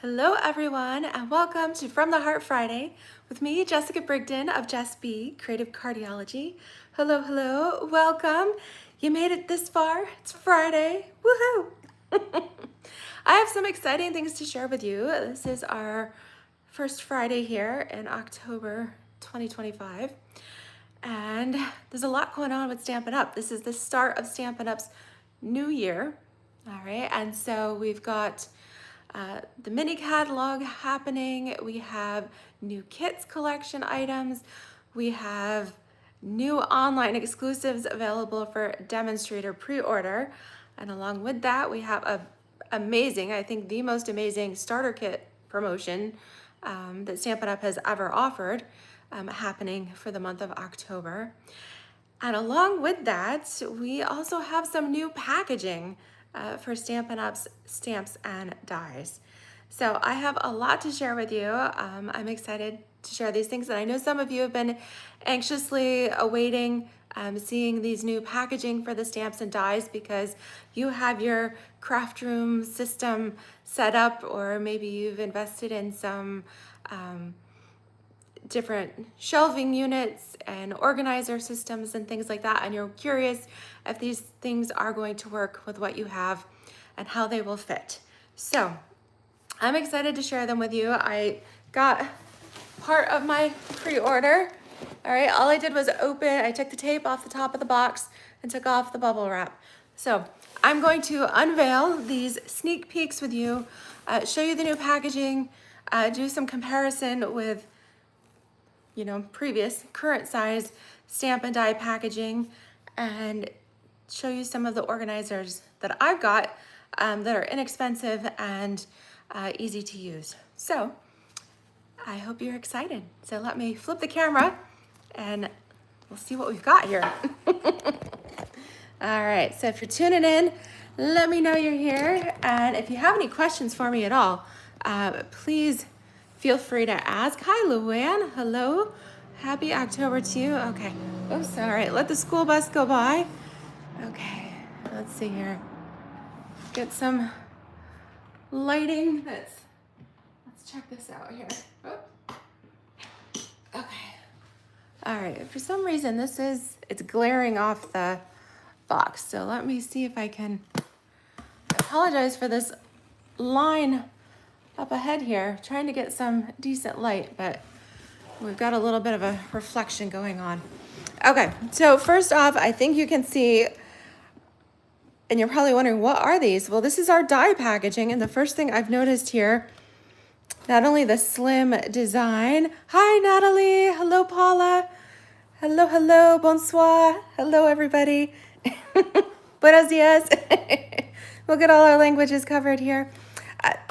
Hello everyone and welcome to From the Heart Friday with me, Jessica Brigden of JessBCreativeCardiology. Hello, welcome. You made it this far. It's Friday, woohoo! I have some exciting things to share with you. This is our first Friday here in October 2025. And there's a lot going on with Stampin' Up. This is the start of Stampin' Up's new year. All right, and so we've got the mini catalog happening. We have new kits collection items. We have new online exclusives available for demonstrator pre-order. And along with that, we have a amazing, I think the most amazing starter kit promotion that Stampin' Up has ever offered happening for the month of October. And along with that, we also have some new packaging for Stampin' Up's stamps and dies. So I have a lot to share with you. I'm excited to share these things, and I know some of you have been anxiously awaiting seeing these new packaging for the stamps and dies because you have your craft room system set up, or maybe you've invested in some different shelving units and organizer systems and things like that, and you're curious if these things are going to work with what you have and how they will fit. So I'm excited to share them with you. I got part of my pre-order. All right, all I did was I took the tape off the top of the box and took off the bubble wrap. So I'm going to unveil these sneak peeks with you, show you the new packaging, do some comparison with previous current size stamp and die packaging, and show you some of the organizers that I've got that are inexpensive and easy to use. So I hope you're excited. So let me flip the camera and we'll see what we've got here. All right, so if you're tuning in, let me know you're here. And if you have any questions for me at all, please feel free to ask. Hi, Luann. Hello. Happy October to you. Okay. Oops, all right. Let the school bus go by. Okay. Let's see here. Get some lighting. Let's check this out here. Oop. Okay. All right. For some reason, it's glaring off the box. So let me see if I can. I apologize for this line up ahead here, trying to get some decent light, but we've got a little bit of a reflection going on. Okay, so first off, I think you can see, and you're probably wondering, what are these? Well, this is our die packaging, and the first thing I've noticed here, not only the slim design. Hi, Natalie. Hello, Paula. Hello, bonsoir. Hello, everybody. Buenos dias. We'll get all our languages covered here.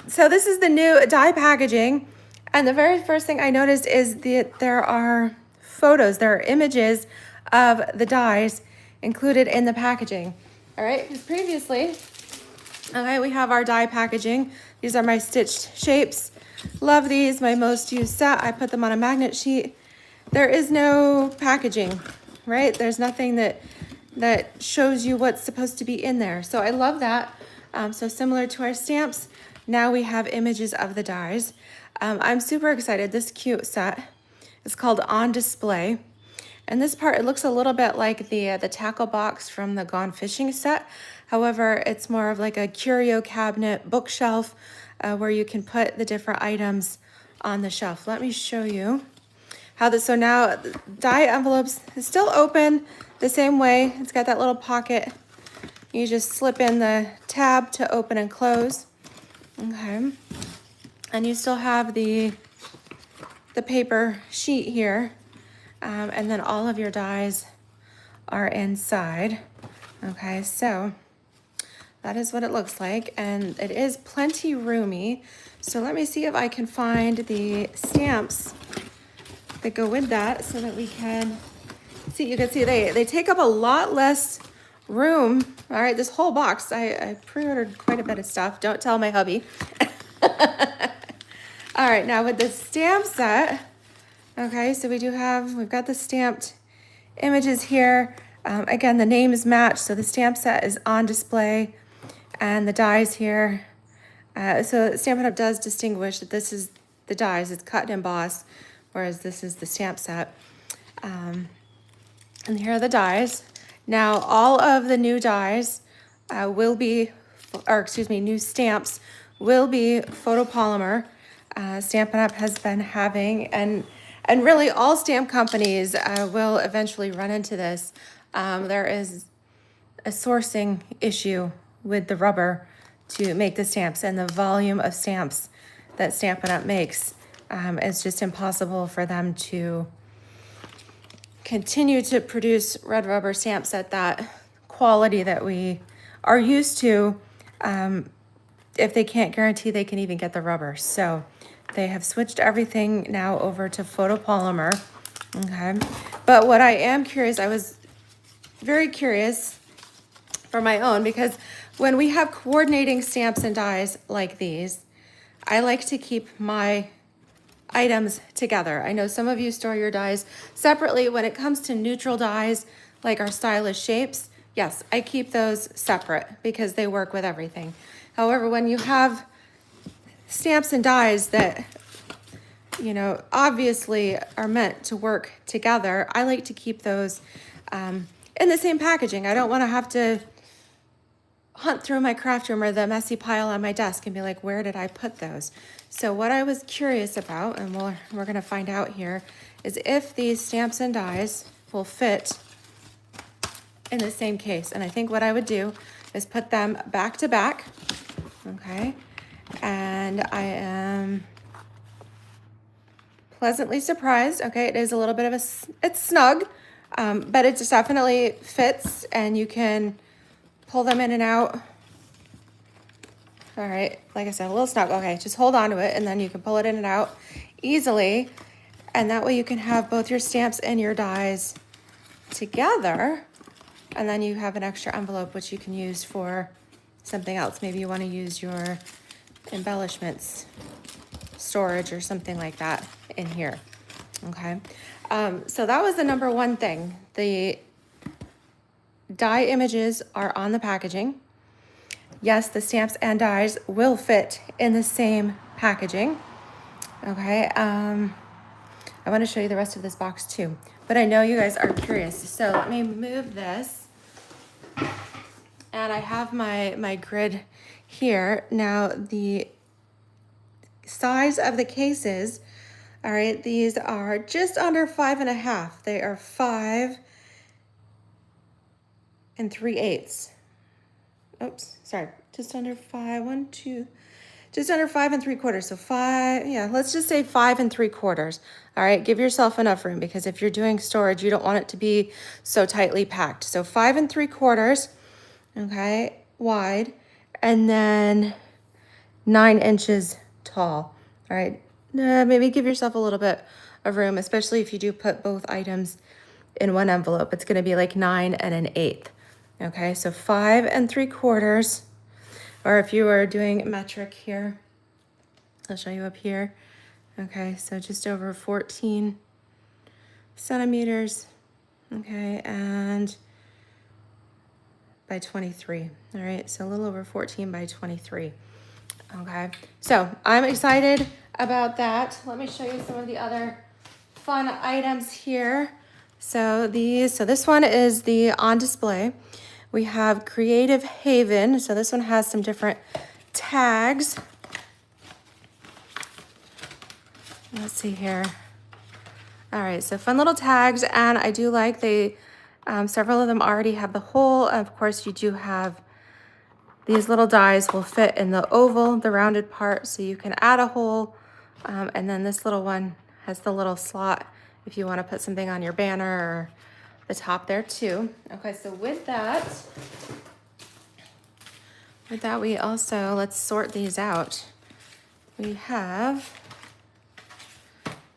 So this is the new die packaging, and the very first thing I noticed is that there are photos, there are images of the dies included in the packaging. All right, because previously, okay, we have our die packaging. These are my stitched shapes. Love these, my most used set. I put them on a magnet sheet. There is no packaging, right? There's nothing that shows you what's supposed to be in there. So I love that. So similar to our stamps, now we have images of the dies. I'm super excited. This cute set is called On Display. And this part, it looks a little bit like the tackle box from the Gone Fishing set. However, it's more of like a curio cabinet bookshelf where you can put the different items on the shelf. Let me show you how this, so now the die envelopes is still open the same way. It's got that little pocket. You just slip in the tab to open and close. Okay. And you still have the paper sheet here. And then all of your dies are inside. Okay, so that is what it looks like. And it is plenty roomy. So let me see if I can find the stamps that go with that so that we can see. You can see they take up a lot less room. All right, this whole box, I pre-ordered quite a bit of stuff. Don't tell my hubby. All right, now with the stamp set, okay, so we've got the stamped images here. Again, the names match, so the stamp set is On Display, and the dies here So Stampin' Up! Does distinguish that this is the dies, it's cut and emboss, whereas this is the stamp set. And here are the dies. Now, all of the new dies will be, or excuse me, new stamps will be photopolymer. Stampin' Up! Has been having, and really all stamp companies will eventually run into this. There is a sourcing issue with the rubber to make the stamps, and the volume of stamps that Stampin' Up! Makes. It's just impossible for them to continue to produce red rubber stamps at that quality that we are used to, if they can't guarantee they can even get the rubber. So they have switched everything now over to photopolymer. Okay. But what I am curious, I was very curious for my own, because when we have coordinating stamps and dies like these, I like to keep my items together. I know some of you store your dies separately. When it comes to neutral dies, like our stylish shapes, yes, I keep those separate because they work with everything. However, when you have stamps and dies that, you know, obviously are meant to work together, I like to keep those in the same packaging. I don't want to have to hunt through my craft room or the messy pile on my desk and be like, where did I put those? So what I was curious about, and we're going to find out here, is if these stamps and dies will fit in the same case. And I think what I would do is put them back to back. Okay. And I am pleasantly surprised. Okay. It is a little bit of it's snug, but it just definitely fits, and you can pull them in and out. All right, like I said, a little snug. Okay, just hold on to it, and then you can pull it in and out easily. And that way you can have both your stamps and your dies together. And then you have an extra envelope, which you can use for something else. Maybe you want to use your embellishments, storage, or something like that in here. Okay, so that was the number one thing. The die images are on the packaging. Yes, the stamps and dies will fit in the same packaging. Okay, I want to show you the rest of this box too, but I know you guys are curious. So let me move this. And I have my grid here. Now the size of the cases, all right, these are just under 5.5. They are 5 3/8. Oops, sorry, just under 5, 1, 2, just under 5 3/4. So 5, yeah, let's just say 5 3/4. All right, give yourself enough room, because if you're doing storage, you don't want it to be so tightly packed. So 5 3/4, okay, wide, and then 9 inches tall. All right, maybe give yourself a little bit of room, especially if you do put both items in one envelope. It's going to be like 9 1/8. Okay, so 5 3/4, or if you are doing metric here, I'll show you up here. Okay, so just over 14 centimeters. Okay, and by 23. All right, so a little over 14 by 23. Okay, so I'm excited about that. Let me show you some of the other fun items here. So this one is the on display. We have Creative Haven. So this one has some different tags. Let's see here. All right, so fun little tags, and I do like several of them already have the hole. Of course, you do have these little dies will fit in the oval, the rounded part, so you can add a hole. And then this little one has the little slot if you want to put something on your banner or the top there too. Okay, so with that we also, let's sort these out. We have,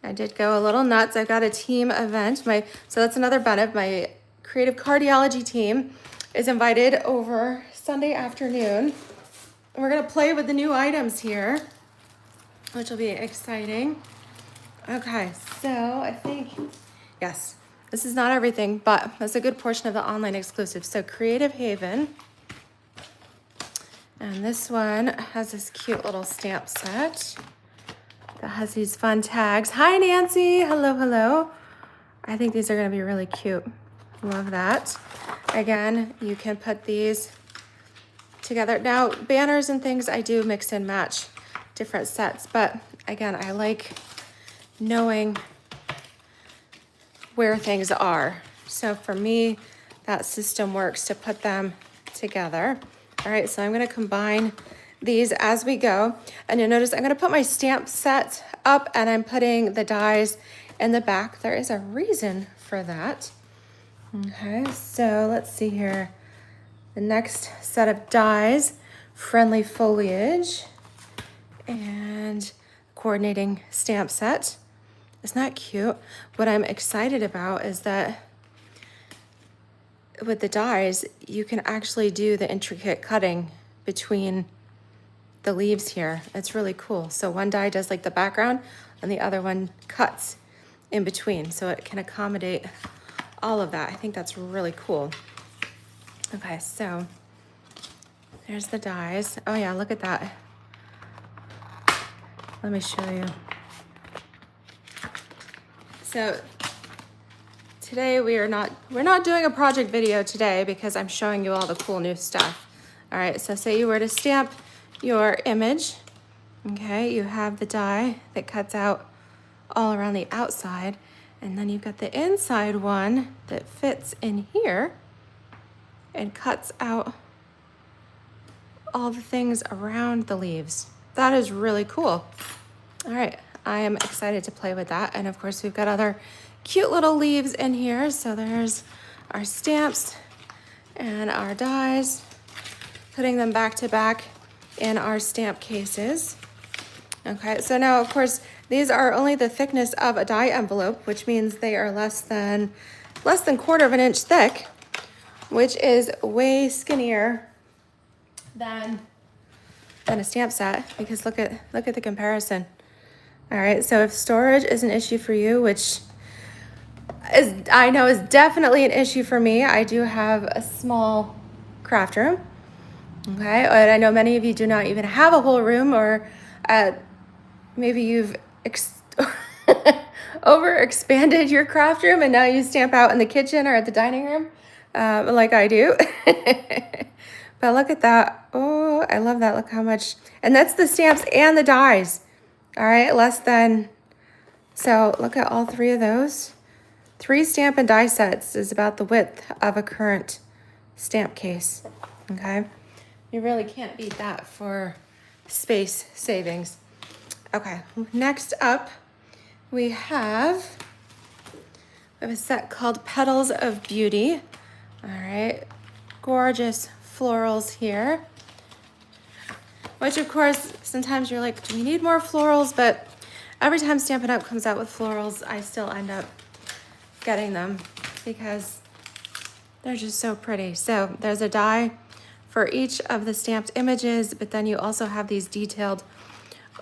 I did go a little nuts. I've got a team event. So that's another benefit. My creative cardiology team is invited over Sunday afternoon. We're gonna play with the new items here, which will be exciting. Okay, so I think, yes, this is not everything, but that's a good portion of the online exclusive. So Creative Haven, And this one has this cute little stamp set that has these fun tags. Hi, Nancy. Hello, hello. I think these are going to be really cute. Love that. Again, you can put these together. Now, banners and things, I do mix and match different sets. But again, I like knowing where things are. So for me, that system works to put them together. All right, so I'm gonna combine these as we go. And you'll notice I'm gonna put my stamp set up and I'm putting the dies in the back. There is a reason for that. Okay, so let's see here. The next set of dies, friendly foliage and coordinating stamp set. Isn't that cute? What I'm excited about is that with the dies, you can actually do the intricate cutting between the leaves here. It's really cool. So one die does like the background and the other one cuts in between. So it can accommodate all of that. I think that's really cool. Okay, so there's the dies. Oh yeah, look at that. Let me show you. So today we're not doing a project video today because I'm showing you all the cool new stuff. All right, so say you were to stamp your image, okay, you have the die that cuts out all around the outside, and then you've got the inside one that fits in here and cuts out all the things around the leaves. That is really cool. All right, I am excited to play with that. And of course, we've got other cute little leaves in here. So there's our stamps and our dies, putting them back to back in our stamp cases. Okay, so now of course, these are only the thickness of a die envelope, which means they are less than 1/4 of an inch thick, which is way skinnier than a stamp set, because look at the comparison. All right, so if storage is an issue for you, which I know is definitely an issue for me, I do have a small craft room. Okay, and I know many of you do not even have a whole room, or maybe you've overexpanded your craft room and now you stamp out in the kitchen or at the dining room, like I do. But look at that. Oh, I love that. Look how much. And that's the stamps and the dies. All right, so look at all three of those. 3 stamp and die sets is about the width of a current stamp case. Okay, you really can't beat that for space savings. Okay, next up we have a set called Petals of Beauty. All right, gorgeous florals here, which of course sometimes you're like, do we need more florals? But every time Stampin' Up comes out with florals, I still end up getting them because they're just so pretty. So there's a die for each of the stamped images, but then you also have these detailed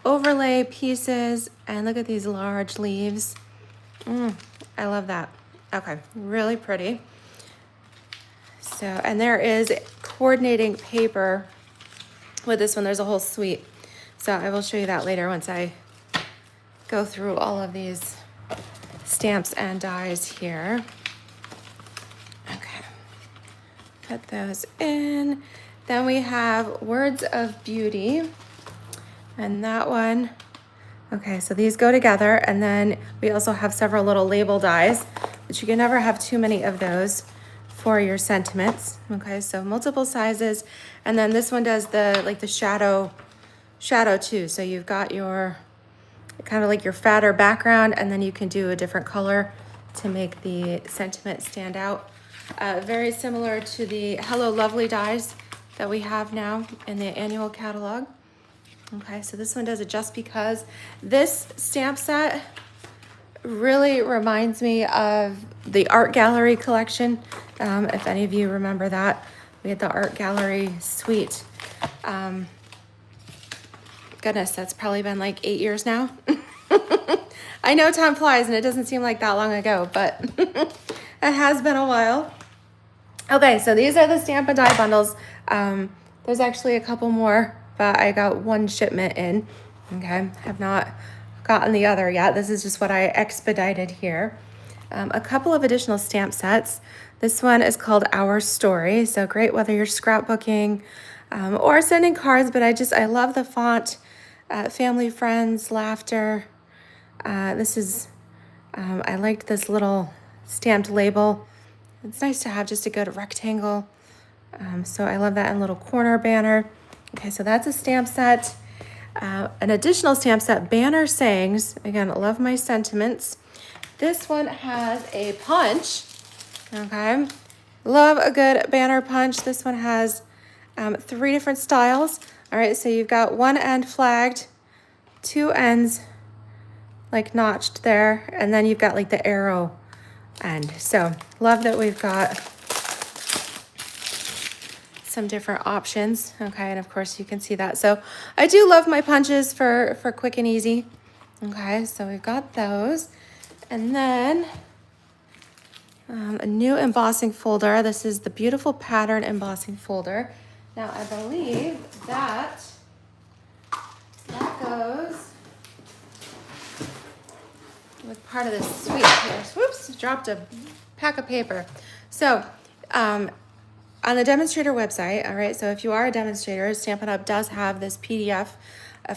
overlay pieces, and look at these large leaves. I love that. Okay, really pretty. So, and there is coordinating paper with this one. There's a whole suite. So I will show you that later once I go through all of these stamps and dies here. Okay, put those in. Then we have Words of Beauty, and that one, okay, so these go together, and then we also have several little label dies, but you can never have too many of those for your sentiments. Okay, so multiple sizes, and then this one does the shadow too. So you've got your kind of like your fatter background, and then you can do a different color to make the sentiment stand out. Very similar to the Hello Lovely dies that we have now in the annual catalog. Okay, so this one does it just because. This stamp set really reminds me of the art gallery collection. If any of you remember that, we had the art gallery suite. Goodness, that's probably been like 8 years now. I know time flies and it doesn't seem like that long ago, but it has been a while. Okay, so these are the stamp and die bundles. There's actually a couple more, but I got one shipment in. Okay, have not gotten the other yet. This is just what I expedited here. A couple of additional stamp sets. This one is called Our Story, so great whether you're scrapbooking or sending cards, but I love the font, family, friends, laughter. I liked this little stamped label. It's nice to have just a good rectangle. So I love that in little corner banner. Okay, so that's a stamp set. An additional stamp set, Banner Sayings. Again, I love my sentiments. This one has a punch. Okay, love a good banner punch. This one has 3 different styles. All right, so you've got one end flagged, 2 ends like notched there, and then you've got like the arrow end. So love that we've got some different options. Okay, and of course you can see that. So I do love my punches for quick and easy. Okay, so we've got those. And then a new embossing folder. This is the Beautiful Pattern embossing folder. Now I believe that goes with part of this suite here. Whoops, dropped a pack of paper. So on the demonstrator website, all right, so if you are a demonstrator, Stampin' Up! Does have this PDF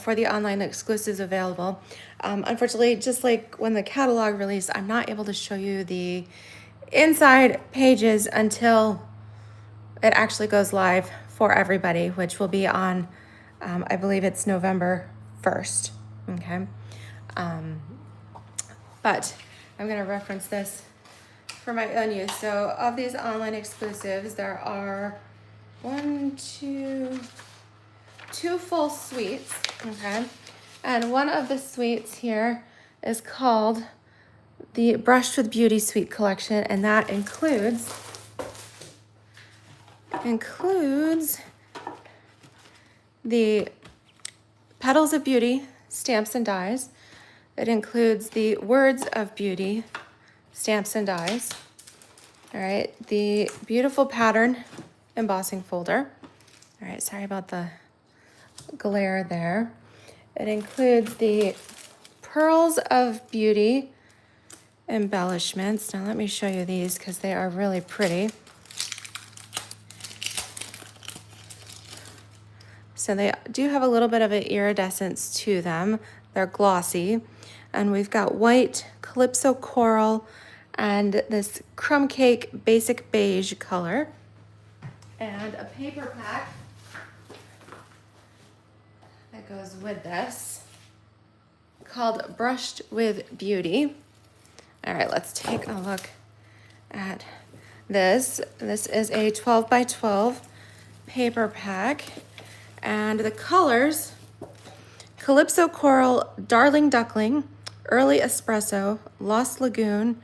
for the online exclusives available. Unfortunately, just like when the catalog released, I'm not able to show you the inside pages until it actually goes live for everybody, which will be on, I believe it's November 1st, okay? But I'm gonna reference this for my own use. So of these online exclusives, there are two full suites, okay? And one of the suites here is called the Brushed with Beauty Suite Collection, and that includes the Petals of Beauty stamps and dies. It includes the Words of Beauty stamps and dies. All right, the Beautiful Pattern embossing folder. All right, sorry about the glare there. It includes the Pearls of Beauty embellishments. Now let me show you these because they are really pretty. So they do have a little bit of an iridescence to them. They're glossy. And we've got white, Calypso Coral, and this Crumb Cake Basic Beige color. And a paper pack that goes with this called Brushed with Beauty. All right, let's take a look at this. This is a 12 by 12 paper pack. And the colors, Calypso Coral, Darling Duckling, Early Espresso, Lost Lagoon,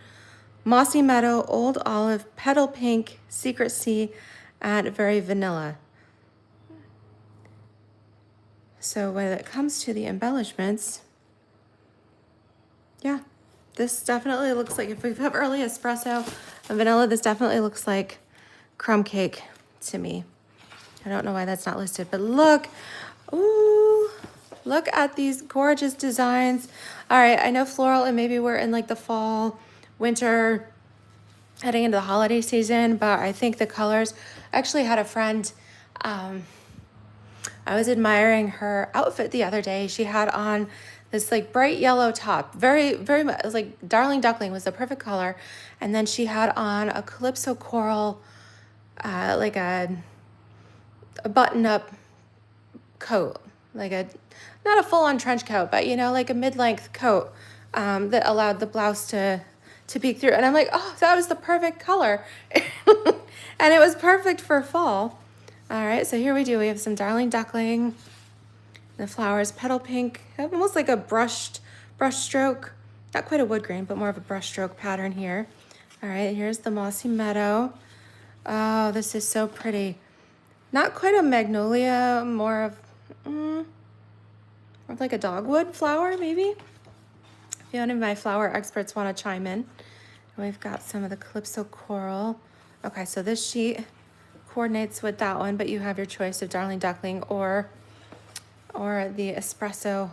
Mossy Meadow, Old Olive, Petal Pink, Secret Sea, and Very Vanilla. So when it comes to the embellishments, yeah, this definitely looks like, if we have Early Espresso and Vanilla, this definitely looks like Crumb Cake to me. I don't know why that's not listed, but look, ooh, look at these gorgeous designs. All right, I know floral and maybe we're in like the fall, winter, heading into the holiday season, but I think the colors, I actually had a friend, I was admiring her outfit the other day. She had on this like bright yellow top, very much, it was like Darling Duckling was the perfect color. And then she had on a Calypso Coral, like a button-up coat, like not a full-on trench coat, but you know, like a mid-length coat that allowed the blouse to peek through. And I'm like, oh, that was the perfect color. And it was perfect for fall. All right, so here we have some Darling Duckling, the flowers, Petal Pink, almost like a brush stroke, not quite a wood grain, but more of a brush stroke pattern here. All right, here's the Mossy Meadow. Oh, this is so pretty. Not quite a magnolia, more of like a dogwood flower, maybe. If any of my flower experts want to chime in. We've got some of the Calypso Coral. Okay, so this sheet, coordinates with that one, but you have your choice of Darling Duckling or the espresso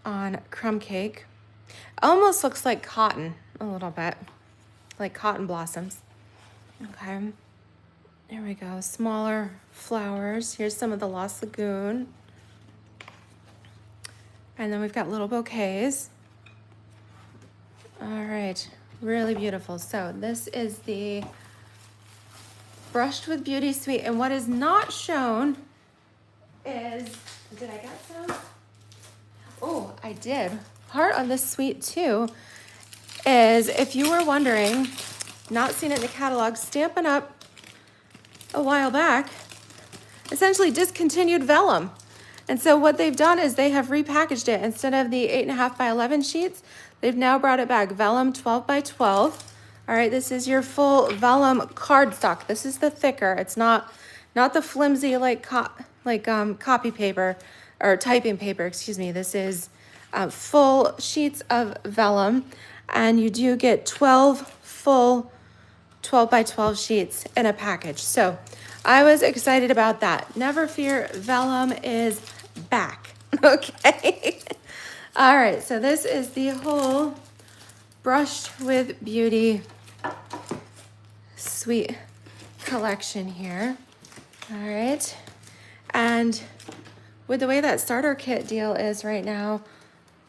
on crumb cake. Almost looks like cotton a little bit, like cotton blossoms. Okay, there we go. Smaller flowers. Here's some of the Lost Lagoon. And then we've got little bouquets. All right, really beautiful. So this is the Brushed with Beauty Suite. And what is not shown is, did I get some? Oh, I did. Part of this suite too is, if you were wondering, not seen it in the catalog, Stampin' Up! A while back essentially discontinued vellum. And so what they've done is they have repackaged it. Instead of the 8.5 by 11 sheets, they've now brought it back, vellum 12 by 12. All right, this is your full vellum cardstock. This is the thicker. It's not the flimsy like copy paper or typing paper, excuse me. This is full sheets of vellum, and you do get 12 full 12 by 12 sheets in a package. So I was excited about that. Never fear, vellum is back. Okay. All right, so this is the whole Brushed with Beauty Suite collection here. All right, and with the way that starter kit deal is right now,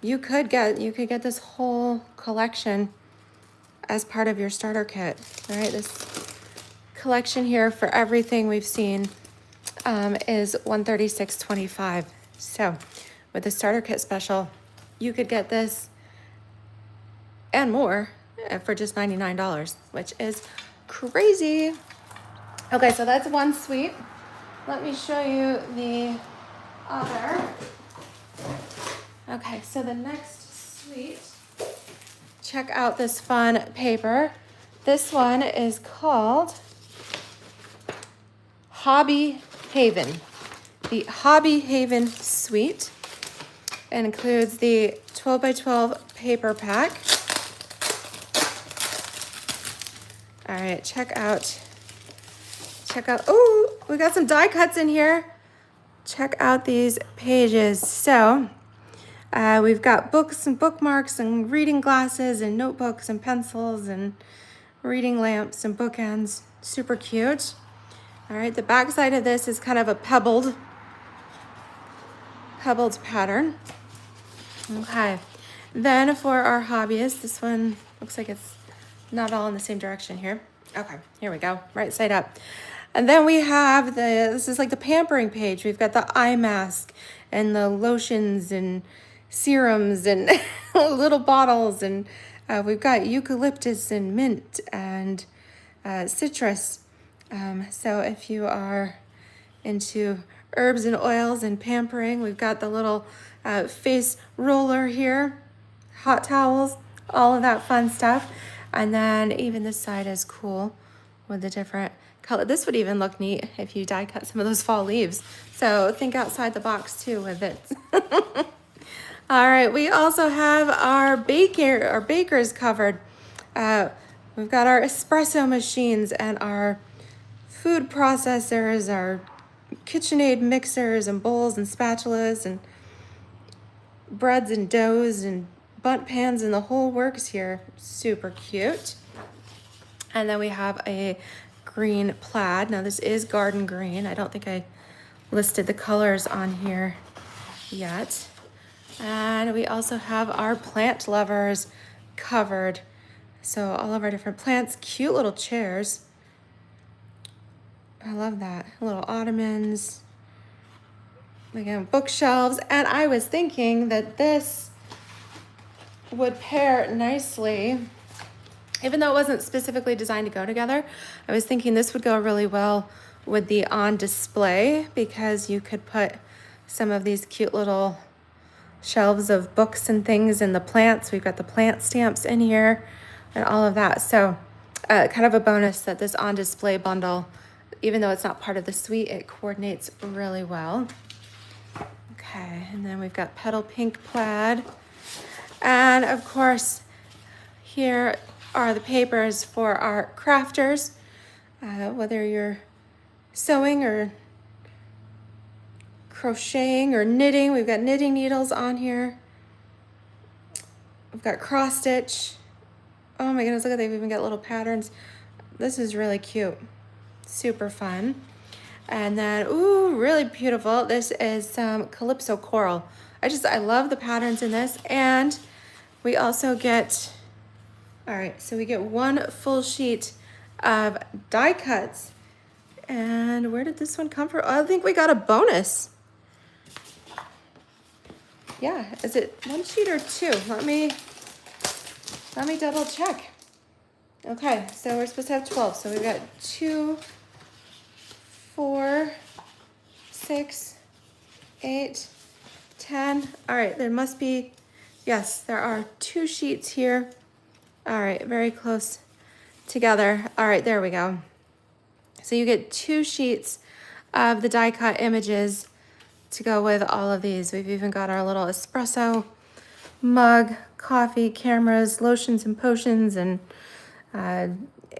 you could get this whole collection as part of your starter kit. All right, this collection here for everything we've seen is $136.25. So with the starter kit special, you could get this and more for just $99, which is crazy. Okay, so that's one suite. Let me show you the other. Okay, so the next suite, check out this fun paper. This one is called Hobby Haven. The Hobby Haven suite. It includes the 12 by 12 paper pack. All right, check out, oh, we got some die cuts in here. Check out these pages. So we've got books and bookmarks and reading glasses and notebooks and pencils and reading lamps and bookends. Super cute. All right, the back side of this is kind of a pebbled pattern. Okay, then for our hobbyists, this one looks like it's not all in the same direction here. Okay, here we go, right side up. And then we have this is like the pampering page. We've got the eye mask and the lotions and serums and little bottles, and we've got eucalyptus and mint and citrus. So if you are into herbs and oils and pampering, we've got the little face roller here, hot towels, all of that fun stuff. And then even this side is cool with the different color. This would even look neat if you die cut some of those fall leaves. So think outside the box too with it. All right, we also have our bakers covered. We've got our espresso machines and our food processors, our KitchenAid mixers and bowls and spatulas and breads and doughs and bunt pans and the whole works here. Super cute. And then we have a green plaid. Now this is garden green. I don't think I listed the colors on here yet. And we also have our plant lovers covered. So all of our different plants, cute little chairs. I love that. Little ottomans. Again, bookshelves. And I was thinking that this would pair nicely, even though it wasn't specifically designed to go together. I was thinking this would go really well with the on display, because you could put some of these cute little shelves of books and things and the plants. We've got the plant stamps in here and all of that. So kind of a bonus that this on display bundle, even though it's not part of the suite, it coordinates really well. Okay, and then we've got petal pink plaid. And of course, here are the papers for our crafters. Whether you're sewing or crocheting or knitting. We've got knitting needles on here. We've got cross stitch. Oh my goodness, look at they've even got little patterns. This is really cute. Super fun. And then, ooh, really beautiful. This is some Calypso Coral. I love the patterns in this. And we also get, all right, so we get one full sheet of die cuts. And where did this one come from? I think we got a bonus. Yeah, is it one sheet or two? Let me double check. Okay, so we're supposed to have 12. So we've got 2, 4, 6, 8, 10. All right, there must be, yes, there are 2 sheets here. All right, very close together. All right, there we go. So you get 2 sheets of the die cut images to go with all of these. We've even got our little espresso mug, coffee, cameras, lotions and potions, and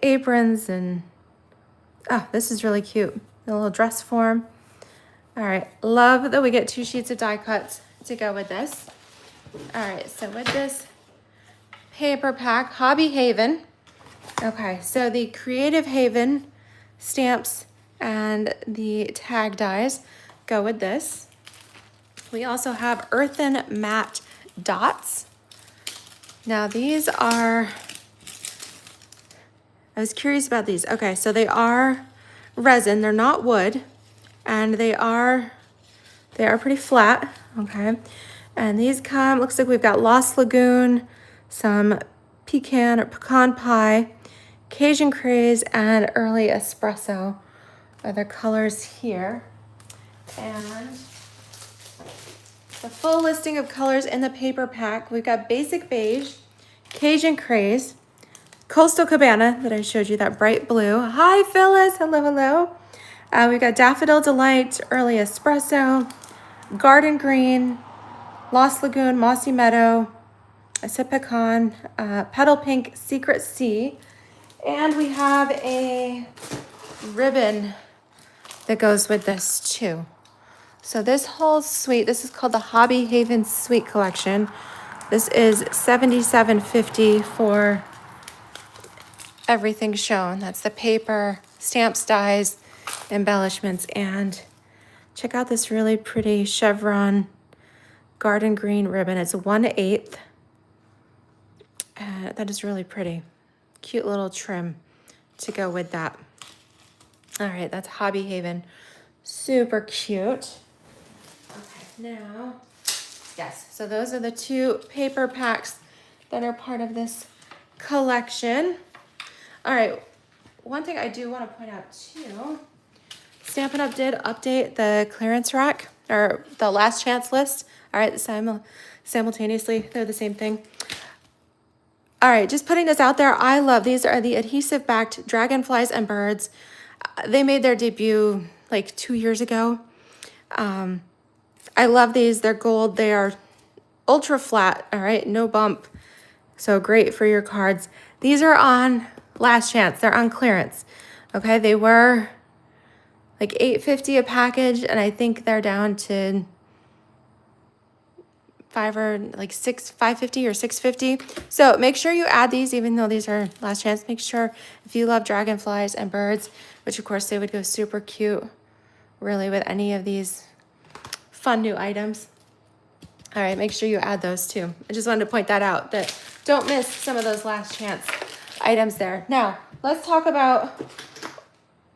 aprons, and oh, this is really cute. A little dress form. All right, love that we get 2 sheets of die cuts to go with this. All right, so with this paper pack, Hobby Haven. Okay, so the Creative Haven stamps and the tag dies go with this. We also have earthen matte dots. Now these are, I was curious about these. Okay, so they are resin, they're not wood, and they are pretty flat, okay? And these come, looks like we've got Lost Lagoon, some pecan or pecan pie, Cajun craze, and early espresso. Other colors here. And the full listing of colors in the paper pack, we've got Basic Beige, Cajun Craze, Coastal Cabana that I showed you, that bright blue. Hi, Phyllis. Hello, hello. We've got Daffodil Delight, Early Espresso, Garden Green, Lost Lagoon, Mossy Meadow, Sip Pecan, Petal Pink, Secret Sea. And we have a ribbon that goes with this too. So this whole suite, this is called the Hobby Haven Suite Collection. This is $77.50 for everything shown. That's the paper, stamps, dies, embellishments, and check out this really pretty chevron garden green ribbon. It's 1/8. That is really pretty. Cute little trim to go with that. All right, that's Hobby Haven. Super cute. Okay, now, yes, so those are the 2 paper packs that are part of this collection. All right, one thing I do want to point out too, Stampin' Up! Did update the clearance rack, or the last chance list. All right, simultaneously, they're the same thing. All right, just putting this out there, I love, these are the adhesive backed dragonflies and birds. They made their debut like 2 years ago. I love these, they're gold, they are ultra flat, all right, no bump. So great for your cards. These are on last chance, they're on clearance. Okay, they were like $8.50 a package, and I think they're down to $5.50 or $6.50. So make sure you add these, even though these are last chance. Make sure if you love dragonflies and birds, which of course they would go super cute really with any of these fun new items. All right, make sure you add those too. I just wanted to point that out, that don't miss some of those last chance items there. Now, let's talk about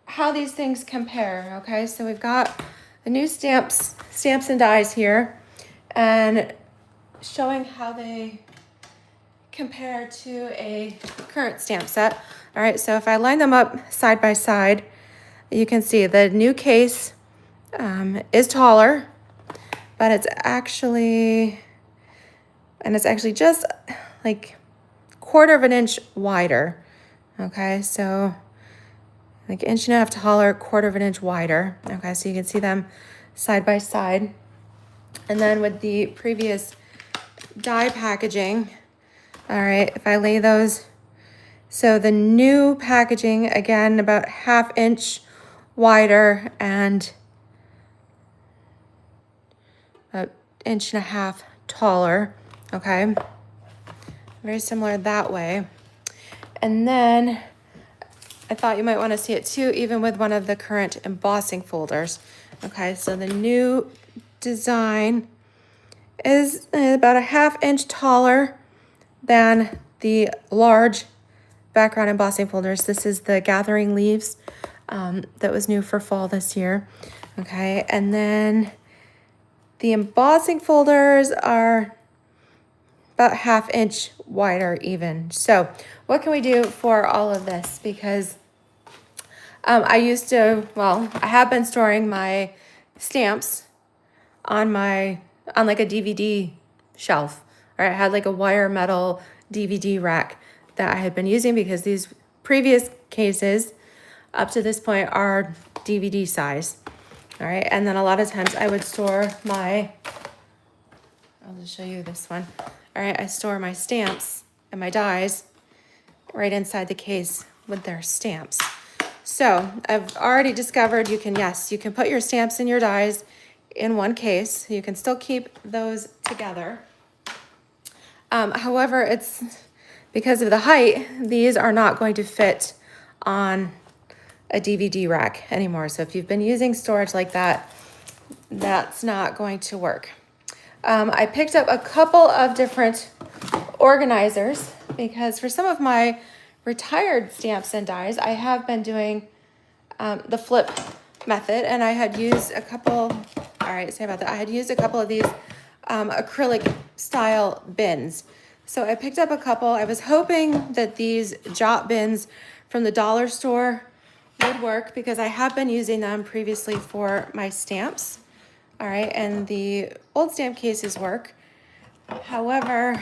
how these things compare, okay? So we've got the new stamps and dies here, and showing how they compare to a current stamp set. All right, so if I line them up side by side, you can see the new case is taller, but it's actually just like 1/4 of an inch wider. Okay, so like 1.5 inches taller, 1/4 of an inch wider. Okay, so you can see them side by side. And then with the previous die packaging, all right, if I lay those, so the new packaging, again, about 1/2 inch wider and about 1.5 inches taller, okay? Very similar that way. And then I thought you might want to see it too, even with one of the current embossing folders. Okay, so the new design is about 1/2 inch taller than the large background embossing folders. This is the Gathering Leaves that was new for fall this year. Okay, and then the embossing folders are about 1/2 inch wider even. So what can we do for all of this? Because I have been storing my stamps on like a DVD shelf, or I had like a wire metal DVD rack that I had been using because these previous cases up to this point are DVD size. All right, and then a lot of times I would store I'll just show you this one. All right, I store my stamps and my dies right inside the case with their stamps. So I've already discovered you can put your stamps and your dies in one case. You can still keep those together. However, it's because of the height, these are not going to fit on a DVD rack anymore. So if you've been using storage like that, that's not going to work. I picked up a couple of different organizers because for some of my retired stamps and dies, I have been doing the flip method, and I had used a couple, I had used a couple of these acrylic style bins. So I picked up a couple. I was hoping that these jot bins from the dollar store would work because I have been using them previously for my stamps. All right, and the old stamp cases work. However,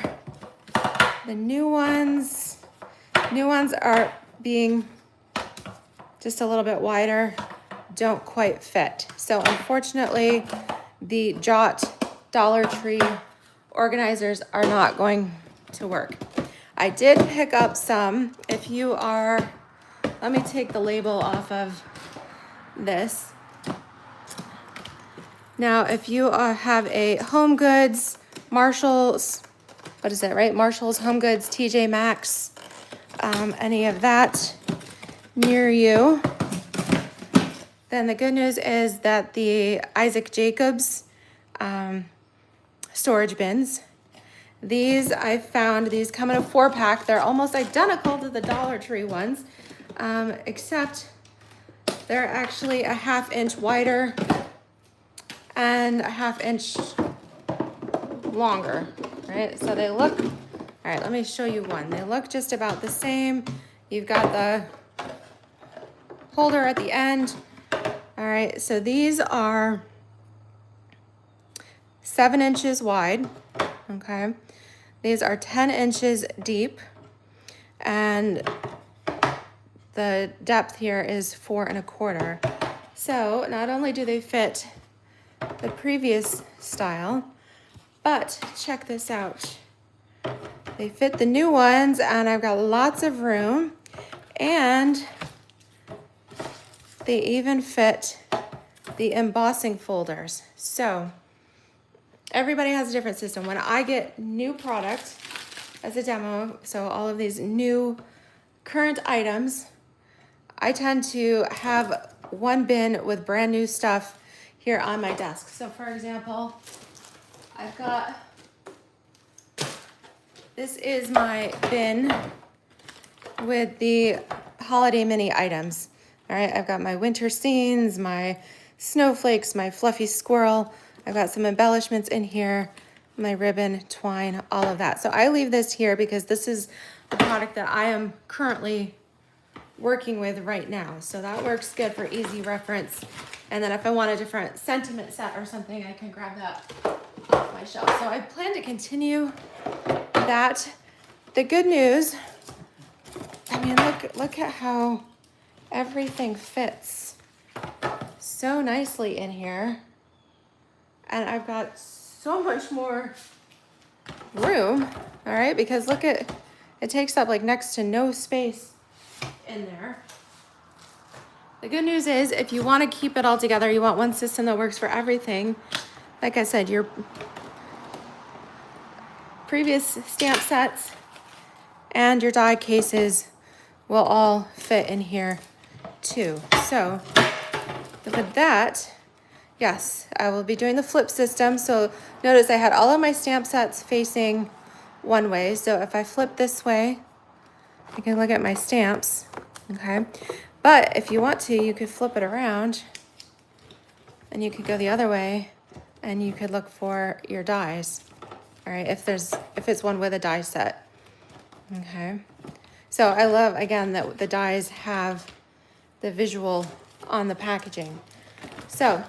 the new ones are being just a little bit wider, don't quite fit. So unfortunately, the Jot Dollar Tree organizers are not going to work. I did pick up some. Let me take the label off of this. Now, if you have a Home Goods, Marshalls, Marshalls, Home Goods, TJ Maxx, any of that near you, then the good news is that the Isaac Jacobs storage bins, these come in a 4-pack. They're almost identical to the Dollar Tree ones, except they're actually a 1/2 inch wider and a 1/2 inch longer, right? So they look, all right, let me show you one. They look just about the same. You've got the holder at the end. All right, so these are 7 inches wide, okay? These are 10 inches deep, and the depth here is 4 1/4. So not only do they fit the previous style, but check this out. They fit the new ones, and I've got lots of room, and they even fit the embossing folders. So everybody has a different system. When I get new product as a demo, so all of these new current items, I tend to have one bin with brand new stuff here on my desk. So for example, this is my bin with the holiday mini items. All right, I've got my winter scenes, my snowflakes, my fluffy squirrel. I've got some embellishments in here, my ribbon, twine, all of that. So I leave this here because this is the product that I am currently working with right now. So that works good for easy reference. And then if I want a different sentiment set or something, I can grab that off my shelf. So I plan to continue that. The good news, I mean, look at how everything fits so nicely in here. And I've got so much more room, all right? Because look at, it takes up like next to no space in there. The good news is if you want to keep it all together, you want one system that works for everything. Like I said, your previous stamp sets and your die cases will all fit in here too. So with that, yes, I will be doing the flip system. So notice I had all of my stamp sets facing one way. So if I flip this way, I can look at my stamps, okay? But if you want to, you could flip it around and you could go the other way and you could look for your dies, all right? If it's one with a die set, okay? So I love, again, that the dies have the visual on the packaging. So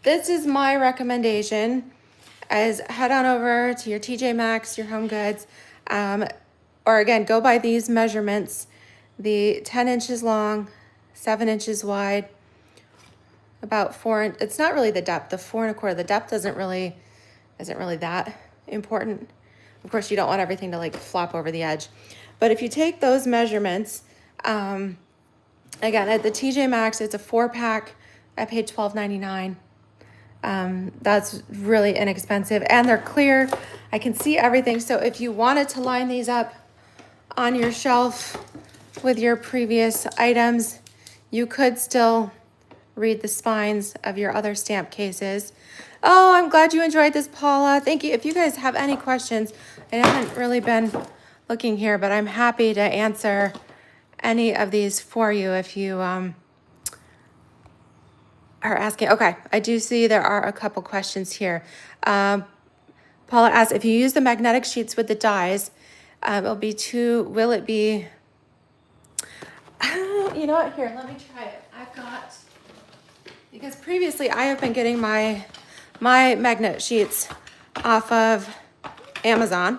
this is my recommendation, is head on over to your TJ Maxx, your Home Goods, or again, go by these measurements, the 10 inches long, 7 inches wide, about 4, it's not really the depth, the 4 1/4, the depth isn't really that important. Of course, you don't want everything to like flop over the edge. But if you take those measurements, again, at the TJ Maxx, it's a 4-pack. I paid $12.99. That's really inexpensive and they're clear. I can see everything. So if you wanted to line these up on your shelf with your previous items, you could still read the spines of your other stamp cases. Oh, I'm glad you enjoyed this, Paula. Thank you. If you guys have any questions, I haven't really been looking here, but I'm happy to answer any of these for you if you are asking. Okay, I do see there are a couple questions here. Paula asks, if you use the magnetic sheets with the dies, will it be, you know what, here, let me try it. Because previously I have been getting my magnet sheets off of Amazon.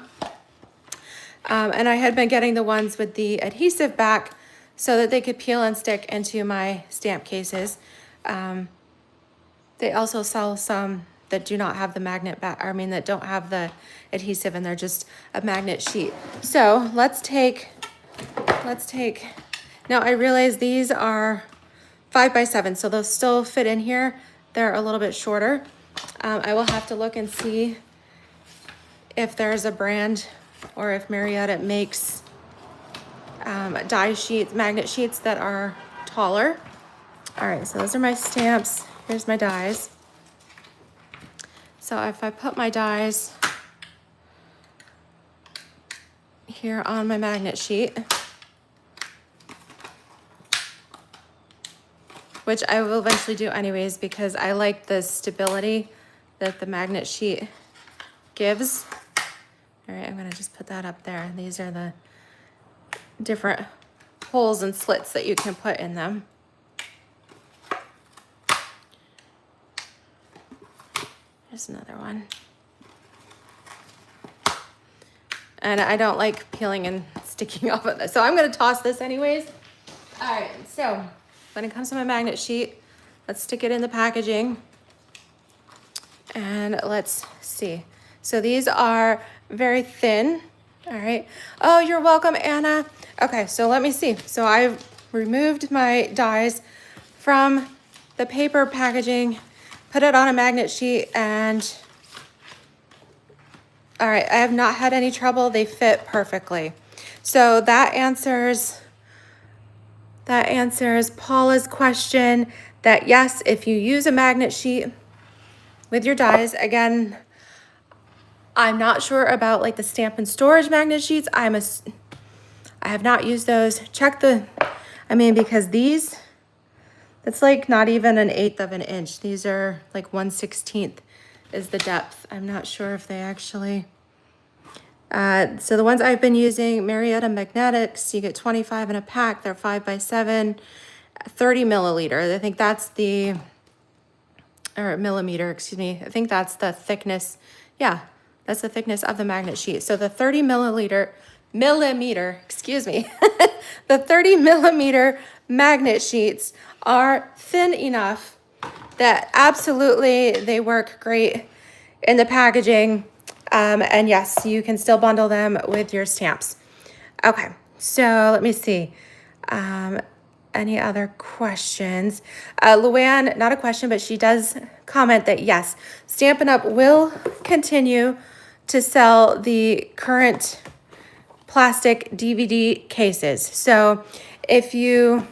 And I had been getting the ones with the adhesive back so that they could peel and stick into my stamp cases. They also sell some that do not have the magnet back, that don't have the adhesive and they're just a magnet sheet. So let's take, now I realize these are 5x7, so they'll still fit in here. They're a little bit shorter. I will have to look and see if there's a brand or if Marietta makes die sheets, magnet sheets that are taller. All right, so those are my stamps. Here's my dies. So if I put my dies here on my magnet sheet, which I will eventually do anyways because I like the stability that the magnet sheet gives. All right, I'm gonna just put that up there. These are the different holes and slits that you can put in them. There's another one. And I don't like peeling and sticking off of this, so I'm gonna toss this anyways. All right, so when it comes to my magnet sheet, let's stick it in the packaging. And let's see. So these are very thin, all right. Oh, you're welcome, Anna. Okay, so let me see. So I've removed my dies from the paper packaging, put it on a magnet sheet, and all right, I have not had any trouble. They fit perfectly. So that answers Paula's question that yes, if you use a magnet sheet with your dies, again, I'm not sure about like the Stampin' storage magnet sheets. I have not used those. Check because these, it's like not even 1/8 of an inch. These are like 1/16 is the depth. I'm not sure if they actually, so the ones I've been using, Marietta Magnetics, you get 25 in a pack. They're 5x7, 30 milliliter. I think that's or millimeter, excuse me. I think that's the thickness. Yeah, that's the thickness of the magnet sheet. So the 30 millimeter, excuse me. The 30 millimeter magnet sheets are thin enough that absolutely they work great in the packaging. And yes, you can still bundle them with your stamps. Okay, so let me see. any other questions. Luann, not a question, but she does comment that yes, Stampin' Up! Will continue to sell the current plastic DVD cases. So if you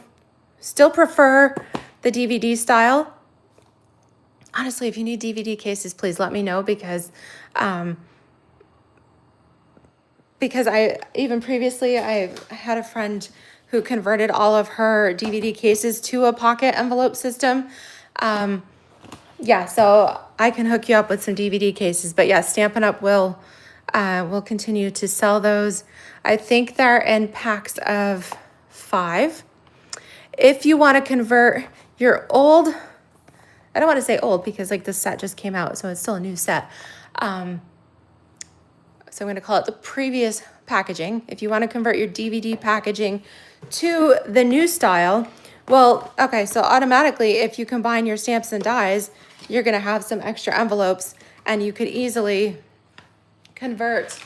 still prefer the DVD style, honestly, if you need DVD cases, please let me know because I even previously I had a friend who converted all of her DVD cases to a pocket envelope system. Yeah, so I can hook you up with some DVD cases. But yeah, Stampin' Up! Will continue to sell those. I think they're in packs of 5. If you want to convert your old, I don't want to say old because like this set just came out, so it's still a new set. So I'm going to call it the previous packaging. If you want to convert your DVD packaging to the new style, well, okay, so automatically if you combine your stamps and dies, you're going to have some extra envelopes and you could easily convert.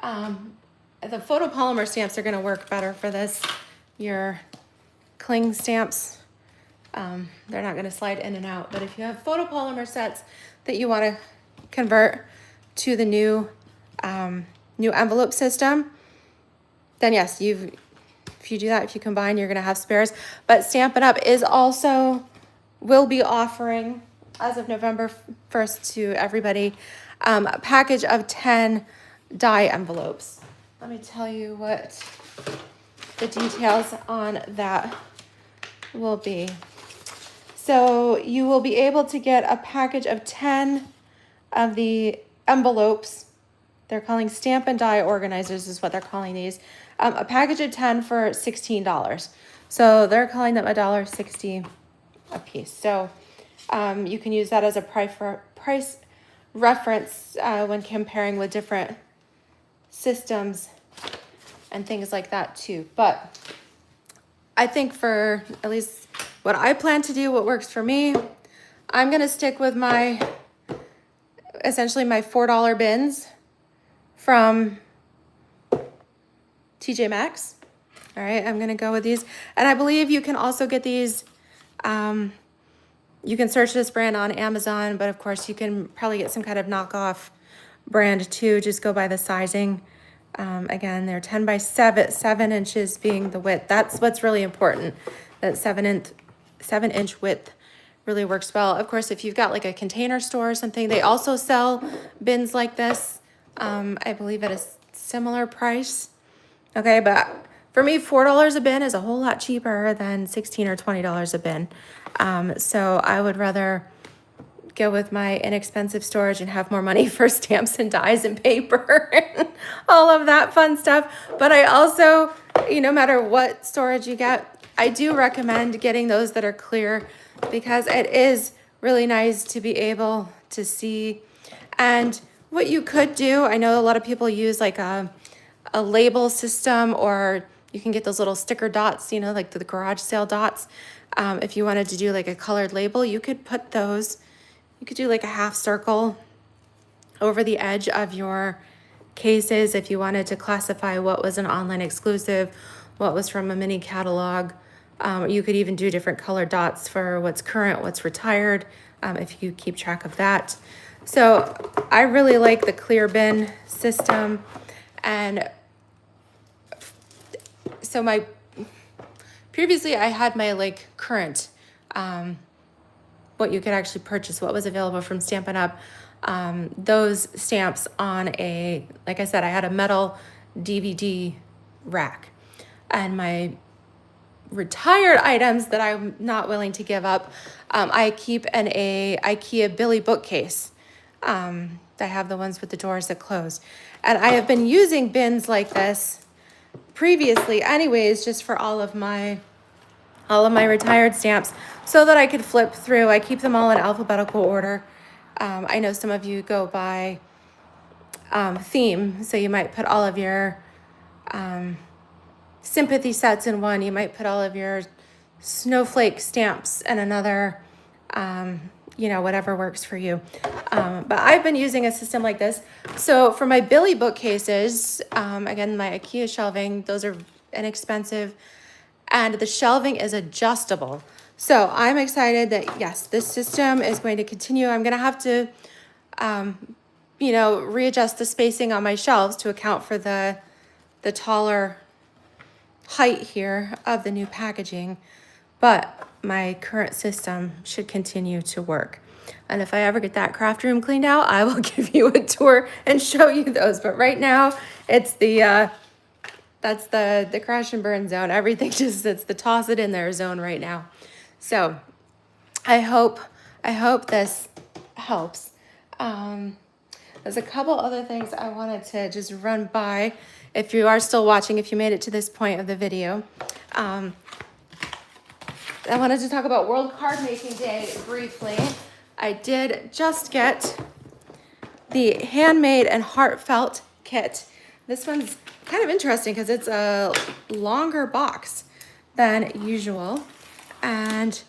The photopolymer stamps are going to work better for this. Your cling stamps, they're not going to slide in and out. But if you have photopolymer sets that you want to convert to the new envelope system, then yes, if you do that, if you combine, you're going to have spares. But Stampin' Up! Will be offering, as of November 1st to everybody, a package of 10 die envelopes. Let me tell you what the details on that will be. So you will be able to get a package of 10 of the envelopes. They're calling Stampin' Die organizers is what they're calling these. A package of 10 for $16. So they're calling them $1.60 a piece. So you can use that as a price reference when comparing with different systems and things like that too. But I think for at least what I plan to do, what works for me, I'm going to stick with essentially my $4 bins from TJ Maxx. All right, I'm going to go with these. And I believe you can also get these, you can search this brand on Amazon, but of course you can probably get some kind of knockoff brand too. Just go by the sizing. Again, they're 10 by 7 inches being the width. That's what's really important. That 7-inch width really works well. Of course, if you've got like a container store or something, they also sell bins like this. I believe at a similar price. Okay, but for me, $4 a bin is a whole lot cheaper than $16 or $20 a bin. So I would rather go with my inexpensive storage and have more money for stamps and dies and paper and all of that fun stuff. But I also, no matter what storage you get, I do recommend getting those that are clear because it is really nice to be able to see. And what you could do, I know a lot of people use like a label system, or you can get those little sticker dots, like the garage sale dots. If you wanted to do like a colored label, you could put those, you could do like a half circle over the edge of your cases if you wanted to classify what was an online exclusive, what was from a mini catalog. You could even do different color dots for what's current, what's retired, if you keep track of that. So I really like the clear bin system. And so previously I had my like current, what you could actually purchase, what was available from Stampin' Up. Those stamps on like I said, I had a metal DVD rack. And my retired items that I'm not willing to give up, I keep in a IKEA Billy bookcase. I have the ones with the doors that close. And I have been using bins like this previously anyways, just for all of my retired stamps so that I could flip through. I keep them all in alphabetical order. I know some of you go by theme, so you might put all of your sympathy sets in one. You might put all of your snowflake stamps in another, whatever works for you. But I've been using a system like this. So for my Billy bookcases, again, my IKEA shelving, those are inexpensive. and the shelving is adjustable. So I'm excited that, yes, this system is going to continue. I'm going to have to, you know, readjust the spacing on my shelves to account for the taller height here of the new packaging, but my current system should continue to work. And if I ever get that craft room cleaned out, I will give you a tour and show you those. But right now, it's the that's the crash and burn zone. Everything just, it's the toss it in there zone right now. So I hope this helps. There's a couple other things I wanted to just run by. If you are still watching, if you made it to this point of the video, I wanted to talk about World Card Making Day briefly. I did just get the handmade and heartfelt kit. This one's kind of interesting because it's a longer box than usual. And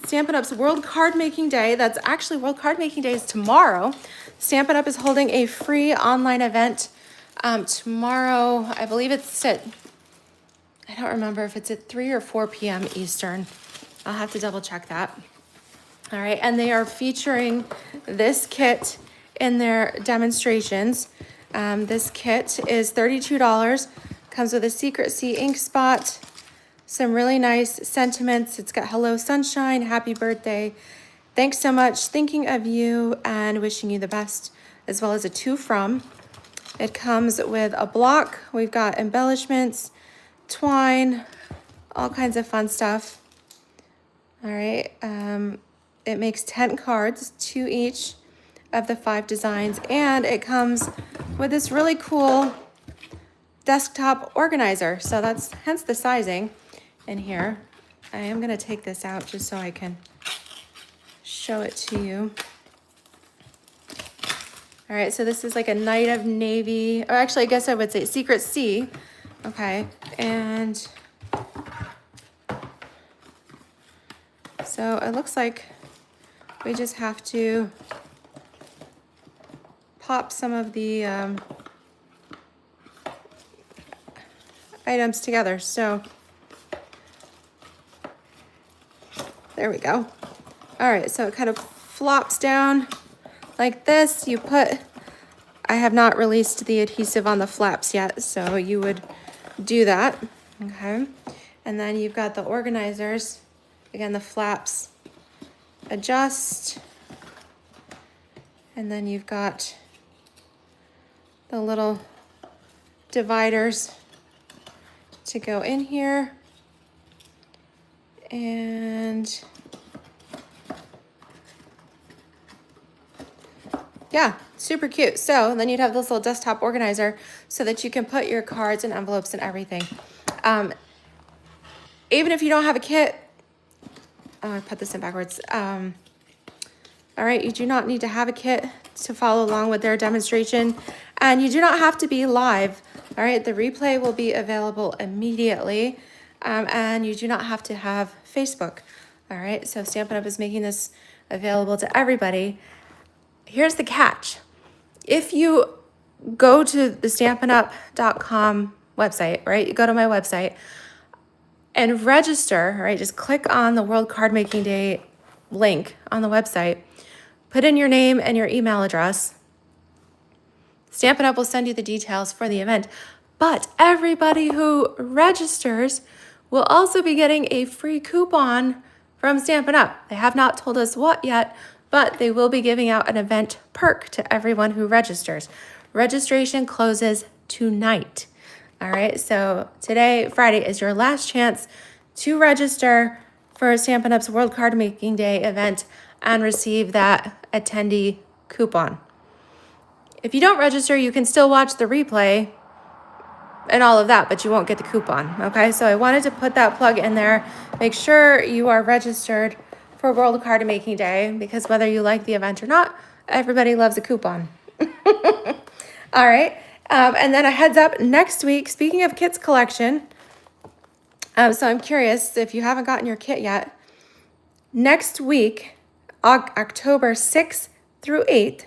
Stampin' Up's World Card Making Day, that's actually World Card Making Day is tomorrow. Stampin' Up is holding a free online event tomorrow. I believe it's at, I don't remember if it's at 3 or 4 p.m. Eastern. I'll have to double check that. All right, and they are featuring this kit in their demonstrations. This kit is $32, comes with a Secret C ink spot, some really nice sentiments. It's got hello sunshine, happy birthday, thanks so much, thinking of you, and wishing you the best, as well as a to from. It comes with a block. We've got embellishments, twine, all kinds of fun stuff. All right, it makes 10 cards, 2 each of the 5 designs, and it comes with this really cool desktop organizer. So that's hence the sizing in here. I am gonna take this out just so I can show it to you. All right, so this is like a Night of Navy, or actually I guess I would say Secret C. Okay, and so it looks like we just have to pop some of the items together. So there we go. All right, so it kind of flops down like this. You put, I have not released the adhesive on the flaps yet, so you would do that, okay? And then you've got the organizers. Again, the flaps adjust. And then you've got the little dividers to go in here. And yeah, super cute. So then you'd have this little desktop organizer so that you can put your cards and envelopes and everything. Even if you don't have a kit, oh, I put this in backwards. All right, you do not need to have a kit to follow along with their demonstration, and you do not have to be live. All right, the replay will be available immediately, and you do not have to have Facebook. All right, so Stampin' Up is making this available to everybody. Here's the catch. If you go to the stampinup.com website, right, you go to my website and register, right, just click on the World Card Making Day link on the website, put in your name and your email address. Stampin' Up will send you the details for the event, but everybody who registers will also be getting a free coupon from Stampin' Up. They have not told us what yet, but they will be giving out an event perk to everyone who registers. Registration closes tonight. All right, so today, Friday, is your last chance to register for Stampin' Up's World Card Making Day event and receive that attendee coupon. If you don't register, you can still watch the replay and all of that, but you won't get the coupon, okay? So I wanted to put that plug in there. Make sure you are registered for World Card Making Day, because whether you like the event or not, everybody loves a coupon. All right, and then a heads up, next week, speaking of kits collection, so I'm curious if you haven't gotten your kit yet, next week, October 6th through 8th,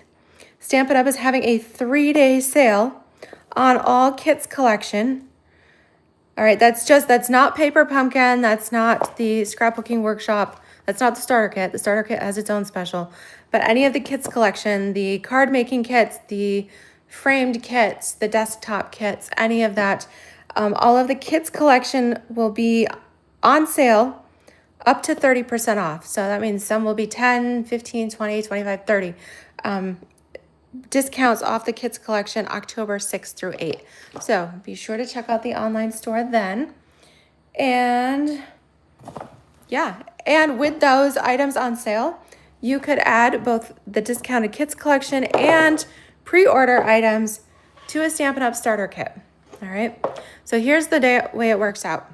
Stampin' Up is having a 3-day sale on all kits collection. All right, that's not Paper Pumpkin. That's not the scrapbooking workshop. That's not the starter kit. The starter kit has its own special. But any of the kits collection, the card making kits, the framed kits, the desktop kits, any of that, all of the kits collection will be on sale up to 30% off. So that means some will be 10, 15, 20, 25, 30. Discounts off the kits collection October 6th through 8th. So be sure to check out the online store then. And yeah, and with those items on sale, you could add both the discounted kits collection and pre-order items to a Stampin' Up! Starter kit. All right, so here's the way it works out.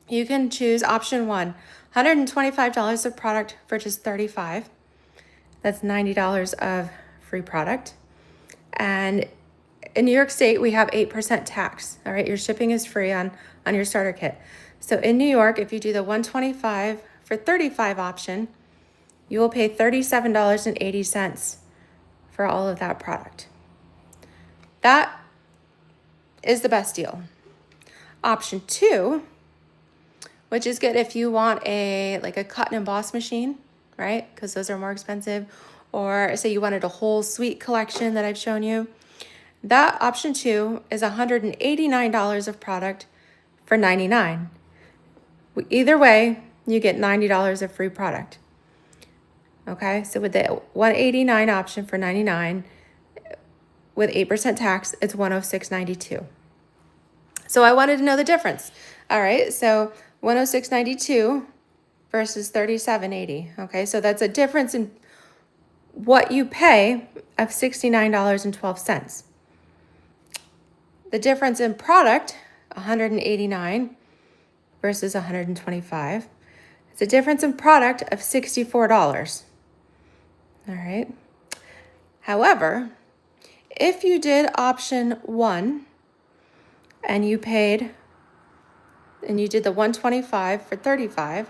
You can choose option 1, $125 of product for just $35. That's $90 of free product. And in New York State, we have 8% tax. All right, your shipping is free on your starter kit. So in New York, if you do the 125 for 35 option, you will pay $37.80 for all of that product. That is the best deal. Option 2, which is good if you want a cut and emboss machine, right? Because those are more expensive. Or say you wanted a whole suite collection that I've shown you. That option 2 is $189 of product for $99. Either way, you get $90 of free product. Okay, so with the $189 option for $99, with 8% tax, it's $106.92. So I wanted to know the difference. All right, so $106.92 versus $37.80. Okay, so that's a difference in what you pay of $69.12. The difference in product, $189 versus $125. It's a difference in product of $64. All right. However, if you did option 1 and you did the 125 for $35,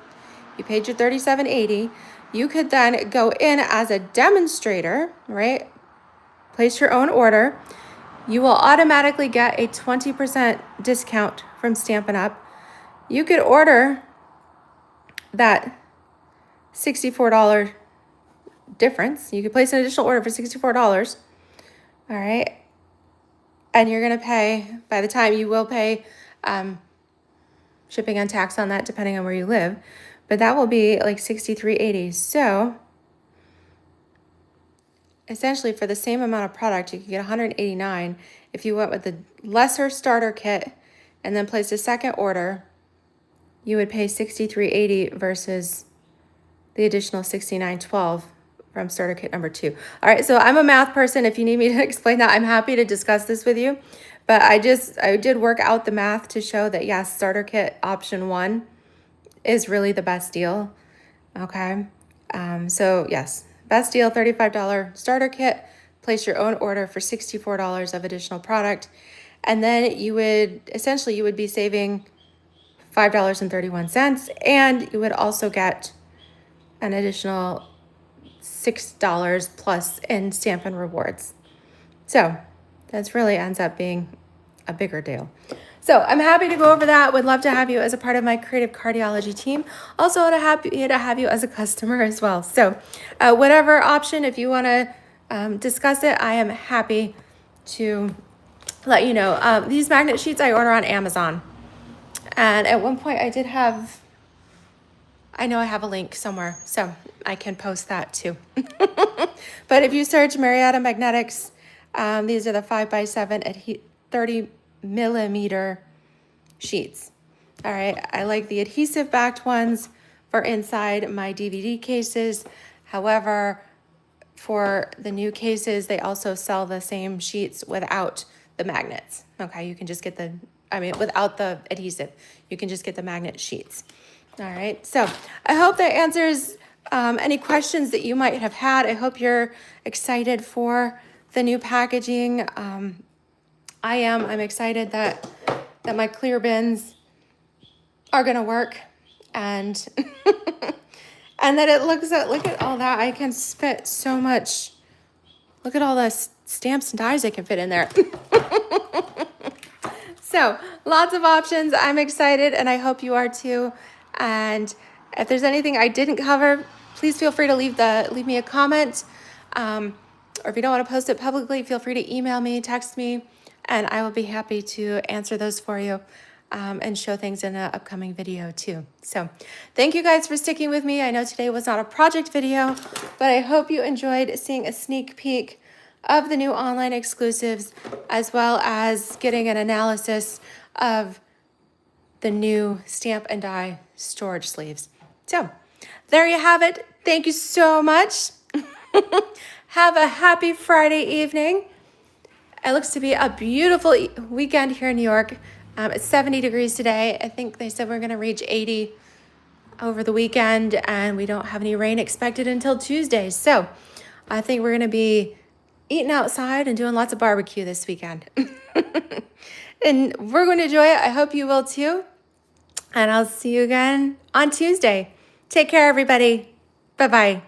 you paid your $37.80, you could then go in as a demonstrator, right? Place your own order. You will automatically get a 20% discount from Stampin' Up! You could order that $64 difference. You could place an additional order for $64. All right. And you're going to pay, by the time you will pay shipping and tax on that, depending on where you live. But that will be like $63.80. So essentially for the same amount of product, you could get $189 if you went with the lesser starter kit and then placed a second order. You would pay $63.80 versus the additional $69.12 from starter kit number 2. All right, so I'm a math person. If you need me to explain that, I'm happy to discuss this with you. But I did work out the math to show that yes, starter kit option 1 is really the best deal. Okay, so yes, best deal, $35 starter kit. Place your own order for $64 of additional product, and then you would be saving $5.31, and you would also get an additional $6 plus in Stampin' rewards. So that's really ends up being a bigger deal. So I'm happy to go over that. Would love to have you as a part of my creative cardiology team. Also happy to have you as a customer as well. So whatever option, if you want to discuss it, I am happy to let you know. These magnet sheets I order on Amazon. And at one point I know I have a link somewhere, so I can post that too. But if you search Marietta Magnetics, these are the 5x7 30 millimeter sheets. All right, I like the adhesive backed ones for inside my DVD cases. However, for the new cases, they also sell the same sheets without the magnets. Okay, you can just get without the adhesive, you can just get the magnet sheets. All right, so I hope that answers any questions that you might have had. I hope you're excited for the new packaging. I am. I'm excited that my clear bins are gonna work, and and that look at all that. I can fit so much. Look at all the stamps and dies I can fit in there. So lots of options. I'm excited and I hope you are too. And if there's anything I didn't cover, please feel free to leave me a comment. Or if you don't want to post it publicly, feel free to email me, text me, and I will be happy to answer those for you and show things in an upcoming video too. So thank you guys for sticking with me. I know today was not a project video, but I hope you enjoyed seeing a sneak peek of the new online exclusives, as well as getting an analysis of the new Stamp and Die storage sleeves. So there you have it. Thank you so much. Have a happy Friday evening. It looks to be a beautiful weekend here in New York. It's 70 degrees today. I think they said we're going to reach 80 over the weekend, and we don't have any rain expected until Tuesday. So I think we're going to be eating outside and doing lots of barbecue this weekend. And we're going to enjoy it. I hope you will too. And I'll see you again on Tuesday. Take care, everybody. Bye-bye.